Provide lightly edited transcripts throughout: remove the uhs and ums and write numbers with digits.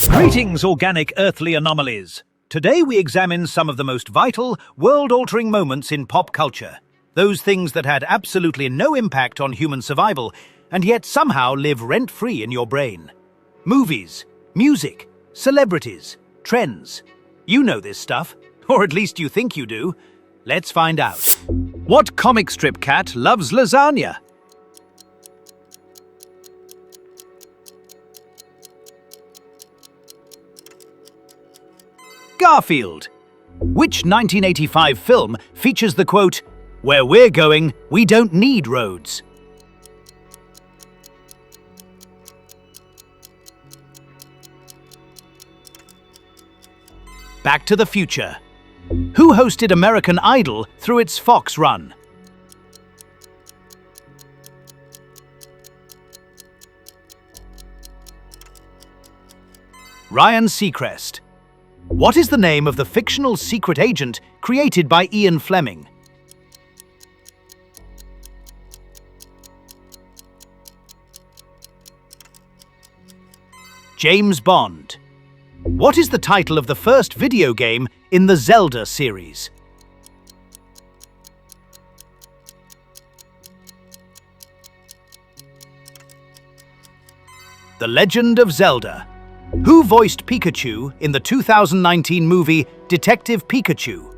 Greetings, organic earthly anomalies. Today we examine some of the most vital, world-altering moments in pop culture. Those things that had absolutely no impact on human survival, and yet somehow live rent-free in your brain. Movies, music, celebrities, trends. You know this stuff, or at least you think you do. Let's find out. What comic strip cat loves lasagna? Garfield. Which 1985 film features the quote, "Where we're going, we don't need roads"? Back to the Future. Who hosted American Idol through its Fox run? Ryan Seacrest. What is the name of the fictional secret agent created by Ian Fleming? James Bond. What is the title of the first video game in the Zelda series? The Legend of Zelda. Who voiced Pikachu in the 2019 movie Detective Pikachu?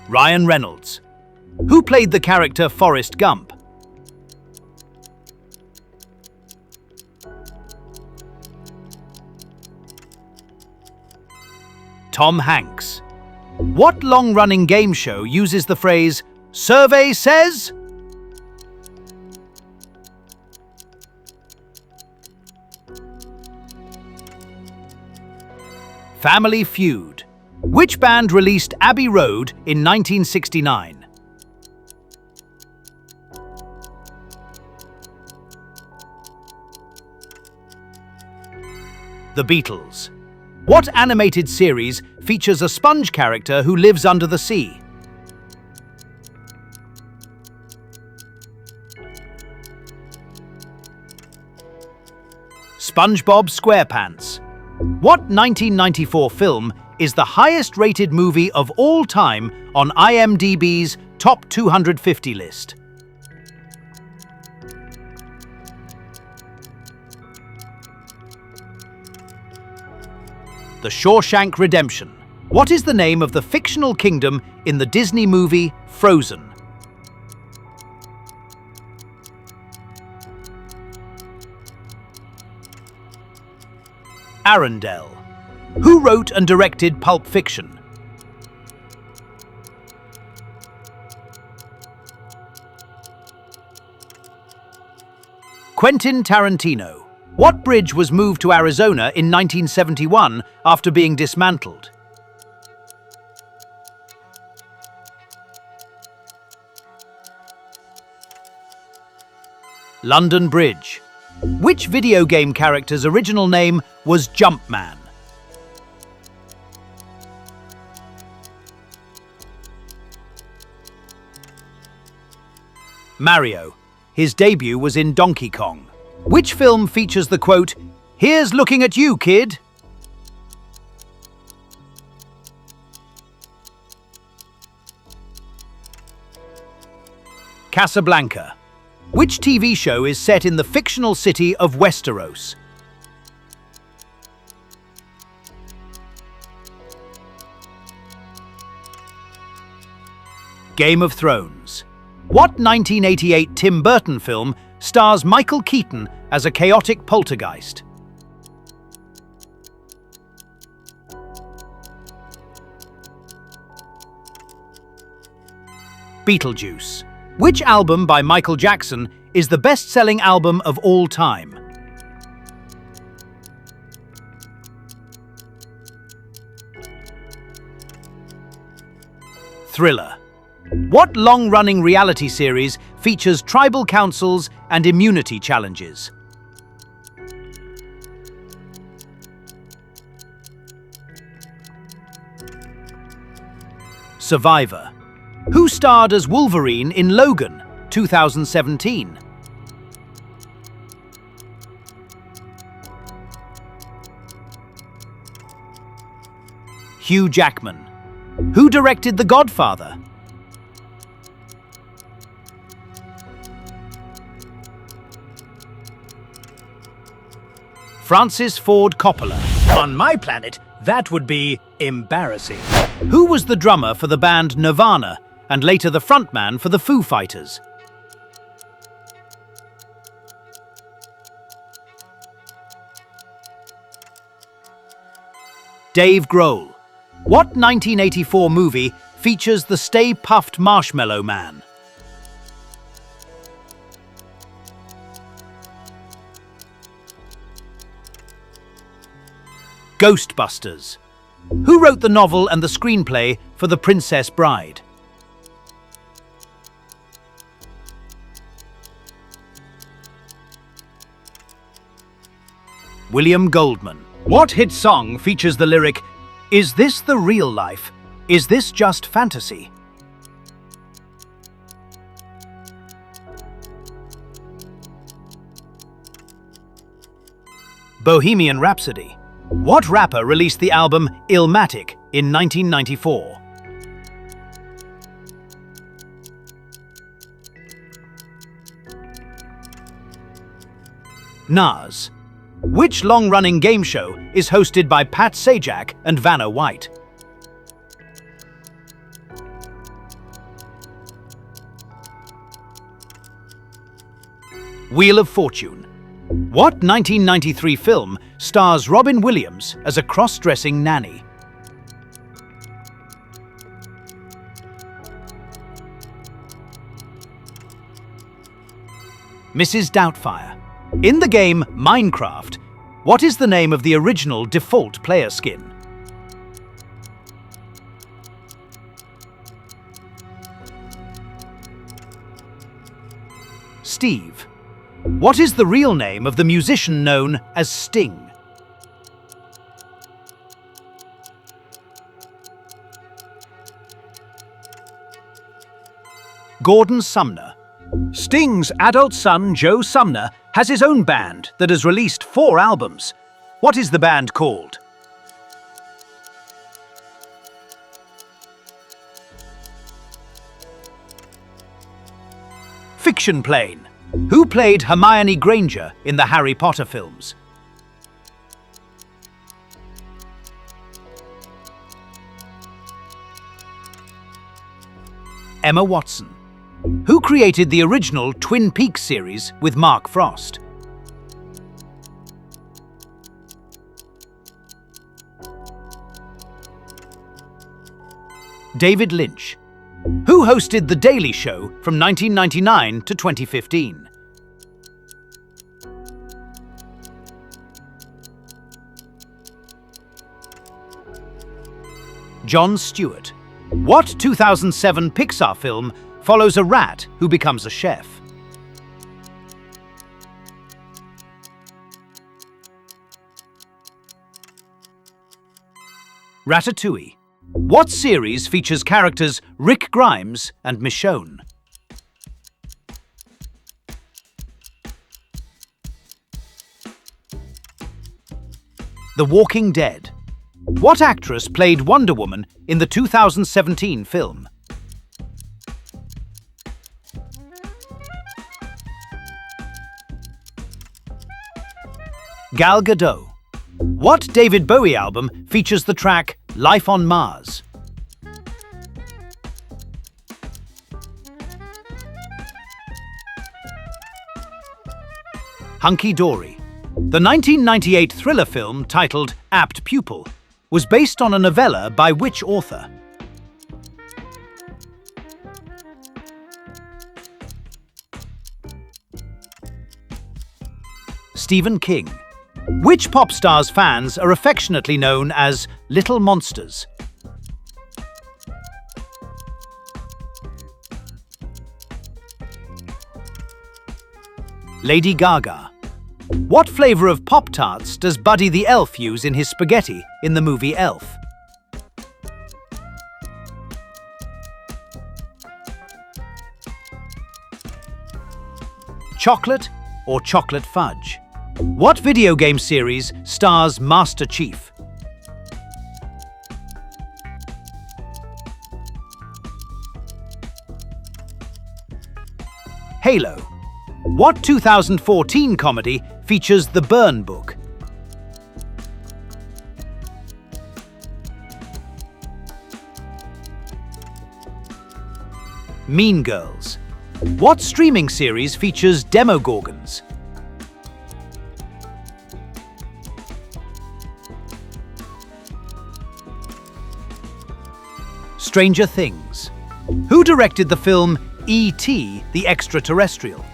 Ryan Reynolds. Who played the character Forrest Gump? Tom Hanks. What long-running game show uses the phrase, "Survey says"? Family Feud. Which band released Abbey Road in 1969? The Beatles. What animated series features a sponge character who lives under the sea? SpongeBob SquarePants. What 1994 film is the highest-rated movie of all time on IMDb's Top 250 list? The Shawshank Redemption. What is the name of the fictional kingdom in the Disney movie Frozen? Arendelle. Who wrote and directed Pulp Fiction? Quentin Tarantino. What bridge was moved to Arizona in 1971 after being dismantled? London Bridge. Which video game character's original name was Jumpman? Mario. His debut was in Donkey Kong. Which film features the quote, "Here's looking at you, kid"? Casablanca. Which TV show is set in the fictional city of Westeros? Game of Thrones. What 1988 Tim Burton film stars Michael Keaton as a chaotic poltergeist? Beetlejuice. Which album by Michael Jackson is the best-selling album of all time? Thriller. What long-running reality series features tribal councils and immunity challenges? Survivor. Who starred as Wolverine in Logan, 2017? Hugh Jackman. Who directed The Godfather? Francis Ford Coppola. On my planet, that would be embarrassing. Who was the drummer for the band Nirvana and later the frontman for the Foo Fighters? Dave Grohl. What 1984 movie features the Stay Puft Marshmallow Man? Ghostbusters. Who wrote the novel and the screenplay for The Princess Bride? William Goldman. What hit song features the lyric, "Is this the real life? Is this just fantasy?" Bohemian Rhapsody. What rapper released the album Illmatic in 1994? Nas. Which long-running game show is hosted by Pat Sajak and Vanna White? Wheel of Fortune. What 1993 film stars Robin Williams as a cross-dressing nanny? Mrs. Doubtfire. In the game Minecraft, what is the name of the original default player skin? Steve. What is the real name of the musician known as Sting? Gordon Sumner. Sting's adult son, Joe Sumner, has his own band that has released 4 albums. What is the band called? Fiction Plane. Who played Hermione Granger in the Harry Potter films? Emma Watson. Who created the original Twin Peaks series with Mark Frost? David Lynch. Who hosted The Daily Show from 1999 to 2015? Jon Stewart. What 2007 Pixar film follows a rat who becomes a chef? Ratatouille. What series features characters Rick Grimes and Michonne? The Walking Dead. What actress played Wonder Woman in the 2017 film? Gal Gadot. What David Bowie album features the track Life on Mars? Hunky Dory. The 1998 thriller film titled Apt Pupil was based on a novella by which author? Stephen King. Which pop star's fans are affectionately known as Little Monsters? Lady Gaga. What flavor of Pop-Tarts does Buddy the Elf use in his spaghetti in the movie Elf? chocolate or chocolate fudge? What video game series stars Master Chief? Halo. What 2014 comedy features the Burn Book? Mean Girls. What streaming series features Demogorgons? Stranger Things. Who directed the film E.T. the Extraterrestrial?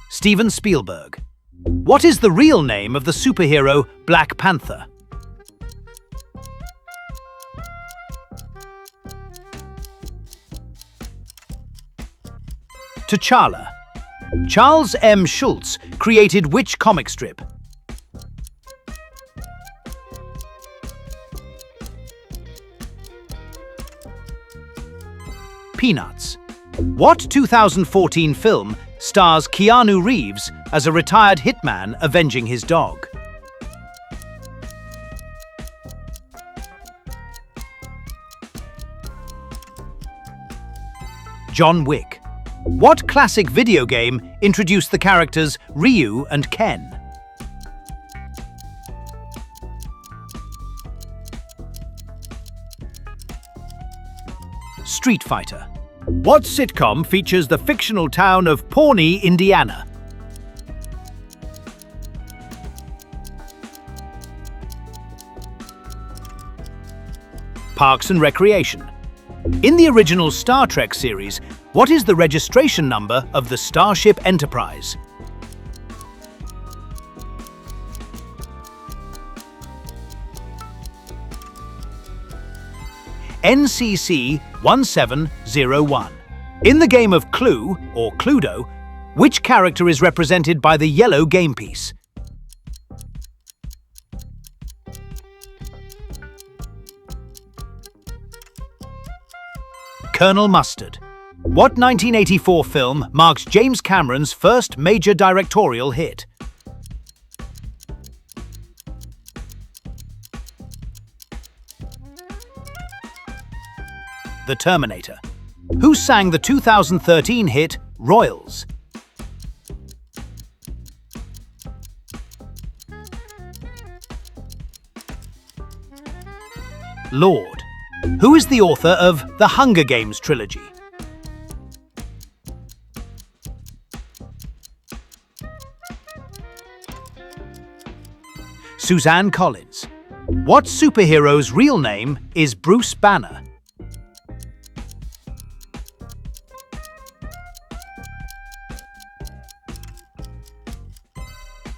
Steven Spielberg. What is the real name of the superhero Black Panther? T'Challa. Charles M. Schulz created which comic strip? Peanuts. What 2014 film stars Keanu Reeves as a retired hitman avenging his dog? John Wick. What classic video game introduced the characters Ryu and Ken? Street Fighter. What sitcom features the fictional town of Pawnee, Indiana? Parks and Recreation. In the original Star Trek series, what is the registration number of the Starship Enterprise? NCC 1701. In the game of Clue, or Cluedo, which character is represented by the yellow game piece? Colonel Mustard. What 1984 film marks James Cameron's first major directorial hit? The Terminator. Who sang the 2013 hit Royals? Lord. Who is the author of the Hunger Games trilogy? Suzanne Collins. What superhero's real name is Bruce Banner?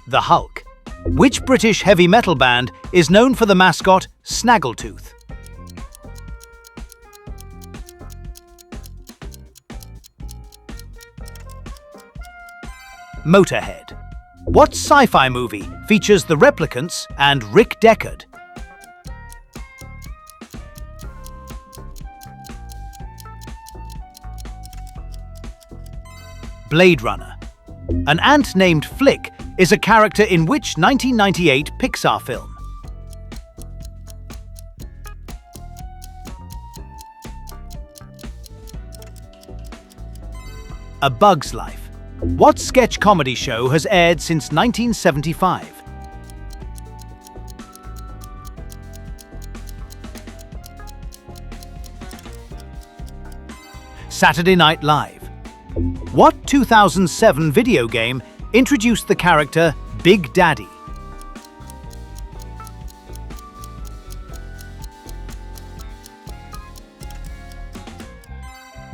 The Hulk. Which British heavy metal band is known for the mascot Snaggletooth? Motorhead. What sci-fi movie features the Replicants and Rick Deckard? Blade Runner. An ant named Flick is a character in which 1998 Pixar film? A Bug's Life. What sketch comedy show has aired since 1975? Saturday Night Live. What 2007 video game introduced the character Big Daddy?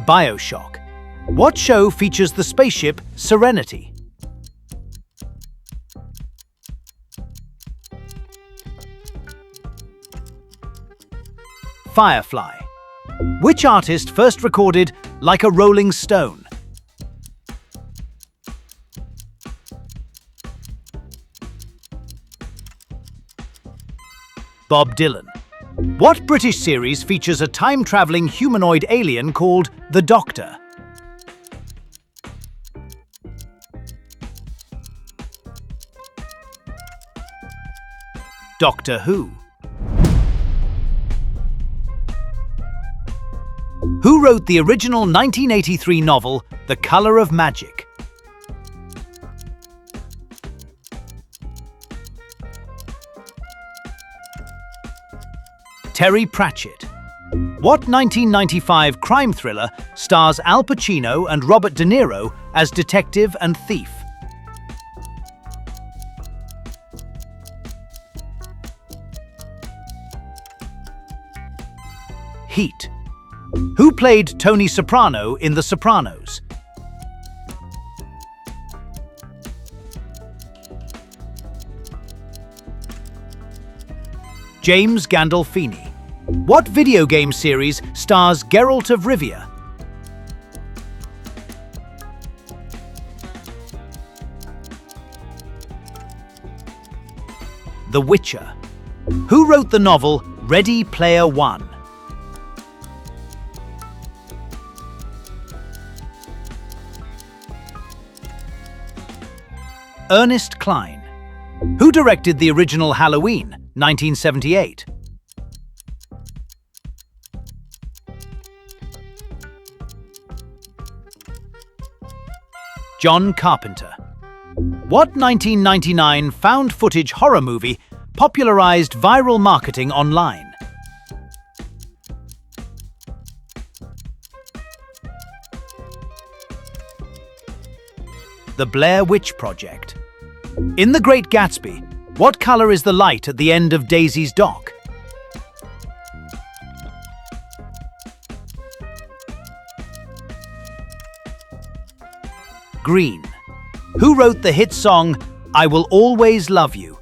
BioShock. What show features the spaceship Serenity? Firefly. Which artist first recorded Like a Rolling Stone? Bob Dylan. What British series features a time-traveling humanoid alien called the Doctor? Doctor Who. Who wrote the original 1983 novel, The Colour of Magic? Terry Pratchett. What 1995 crime thriller stars Al Pacino and Robert De Niro as detective and thief? Heat. Who played Tony Soprano in The Sopranos? James Gandolfini. What video game series stars Geralt of Rivia? The Witcher. Who wrote the novel Ready Player One? Ernest Cline. Who directed the original Halloween, 1978? John Carpenter. What 1999 found-footage horror movie popularized viral marketing online? The Blair Witch Project. In The Great Gatsby, what color is the light at the end of Daisy's dock? Green. Who wrote the hit song I Will Always Love You,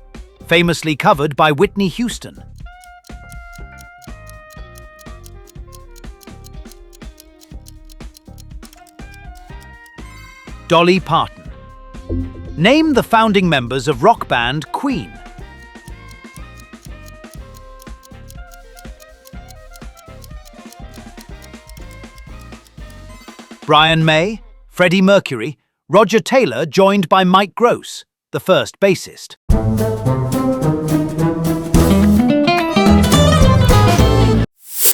famously covered by Whitney Houston? Dolly Parton. Name the founding members of rock band Queen. Brian May, Freddie Mercury, Roger Taylor joined by Mike Gross, the first bassist.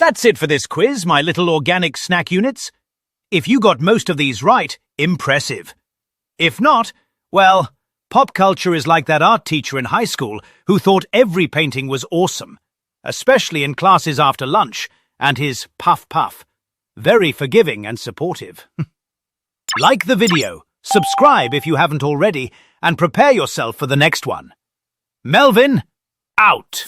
That's it for this quiz, my little organic snack units. If you got most of these right, impressive. If not, well, pop culture is like that art teacher in high school who thought every painting was awesome, especially in classes after lunch, and his puff puff. Very forgiving and supportive. Like the video, subscribe if you haven't already, and prepare yourself for the next one. Melvin, out!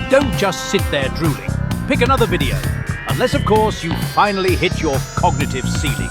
Don't just sit there drooling. Pick another video. Unless, of course, you finally hit your cognitive ceiling.